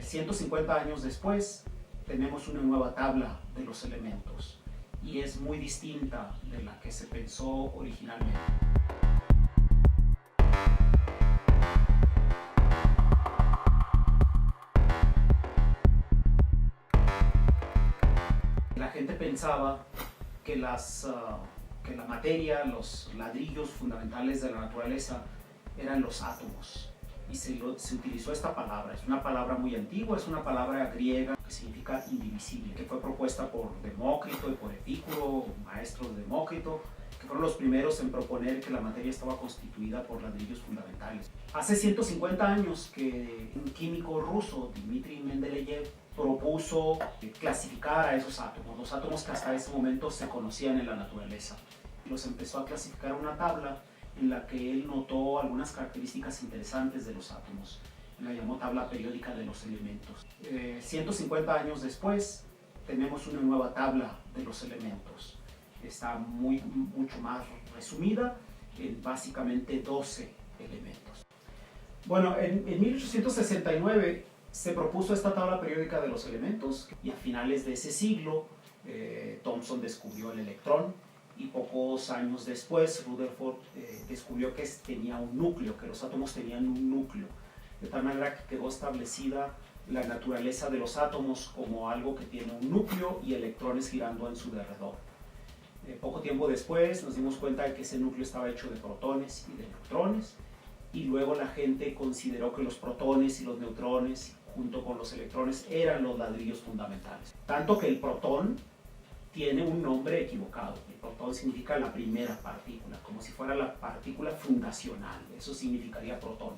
150 años después tenemos una nueva tabla de los elementos y es muy distinta de la que se pensó originalmente. La gente pensaba que la materia, los ladrillos fundamentales de la naturaleza eran los átomos. Y se utilizó esta palabra, es una palabra muy antigua, es una palabra griega que significa indivisible, que fue propuesta por Demócrito y por Epicuro, maestros de Demócrito, que fueron los primeros en proponer que la materia estaba constituida por ladrillos fundamentales. Hace 150 años que un químico ruso, Dmitri Mendeleev, propuso clasificar a esos átomos, los átomos que hasta ese momento se conocían en la naturaleza. Y los empezó a clasificar en una tabla en la que él notó algunas características interesantes de los átomos. La llamó tabla periódica de los elementos. 150 años después tenemos una nueva tabla de los elementos. Está mucho más resumida en básicamente 12 elementos. Bueno, en 1869 se propuso esta tabla periódica de los elementos y a finales de ese siglo Thomson descubrió el electrón y pocos años después Rutherford descubrió que tenía un núcleo, que los átomos tenían un núcleo, de tal manera que quedó establecida la naturaleza de los átomos como algo que tiene un núcleo y electrones girando en su derredor. Poco tiempo después nos dimos cuenta de que ese núcleo estaba hecho de protones y de neutrones, y luego la gente consideró que los protones y los neutrones junto con los electrones eran los ladrillos fundamentales. Tanto que el protón tiene un nombre equivocado. El protón significa la primera partícula, como si fuera la partícula fundacional. Eso significaría protón.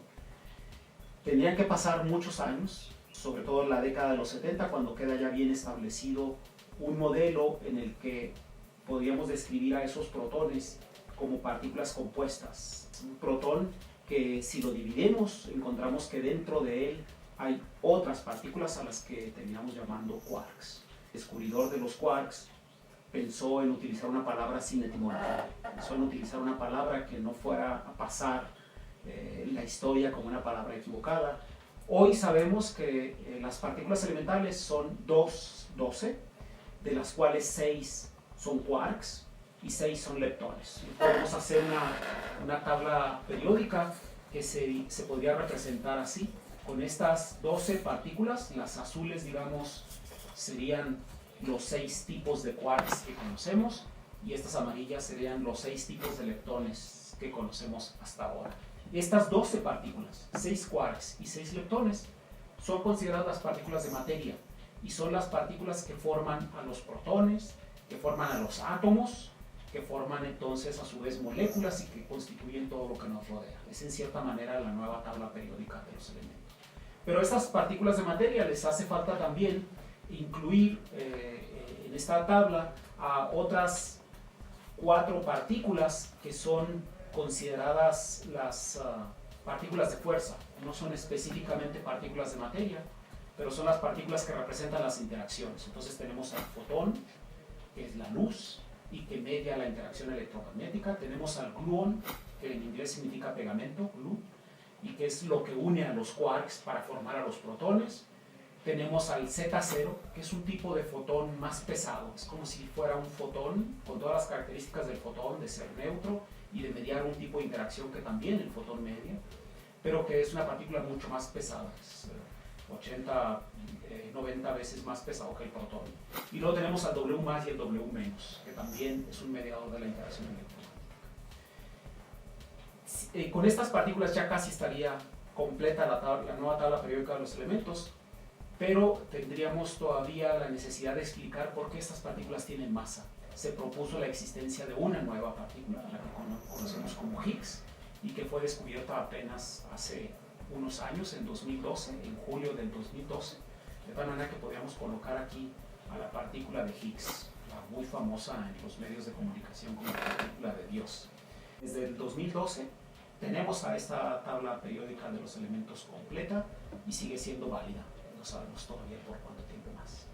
Tendrían que pasar muchos años, sobre todo en la década de los 70, cuando queda ya bien establecido un modelo en el que podríamos describir a esos protones como partículas compuestas. Un protón que si lo dividimos encontramos que dentro de él hay otras partículas a las que terminamos llamando quarks. El descubridor de los quarks pensó en utilizar una palabra sin etimología, pensó en utilizar una palabra que no fuera a pasar la historia como una palabra equivocada. Hoy sabemos que las partículas elementales son 12, de las cuales 6 son quarks y 6 son leptones. Podemos hacer una tabla periódica que se podría representar así, con estas 12 partículas. Las azules, digamos, serían los 6 tipos de quarks que conocemos, y estas amarillas serían los 6 tipos de leptones que conocemos hasta ahora. Estas 12 partículas, 6 quarks y 6 leptones, son consideradas las partículas de materia, y son las partículas que forman a los protones, que forman a los átomos, que forman entonces a su vez moléculas y que constituyen todo lo que nos rodea. Es en cierta manera la nueva tabla periódica de los elementos. Pero estas partículas de materia les hace falta también incluir en esta tabla a otras 4 partículas que son consideradas las partículas de fuerza. No son específicamente partículas de materia, pero son las partículas que representan las interacciones. Entonces tenemos al fotón, que es la luz y que media la interacción electromagnética. Tenemos al gluón, que en inglés significa pegamento, glue, y que es lo que une a los quarks para formar a los protones. Tenemos al Z0, que es un tipo de fotón más pesado. Es como si fuera un fotón con todas las características del fotón, de ser neutro y de mediar un tipo de interacción que también el fotón media, pero que es una partícula mucho más pesada. Es 80, 90 veces más pesado que el protón. Y luego tenemos al W más y el W menos, que también es un mediador de la interacción electromagnética. Con estas partículas ya casi estaría completa la nueva tabla periódica de los elementos, pero tendríamos todavía la necesidad de explicar por qué estas partículas tienen masa. Se propuso la existencia de una nueva partícula, la que conocemos como Higgs, y que fue descubierta apenas hace unos años, en 2012, en julio del 2012, de tal manera que podríamos colocar aquí a la partícula de Higgs, la muy famosa en los medios de comunicación como la partícula de Dios. Desde el 2012 tenemos a esta tabla periódica de los elementos completa y sigue siendo válida. No sabemos todavía por cuánto tiempo más.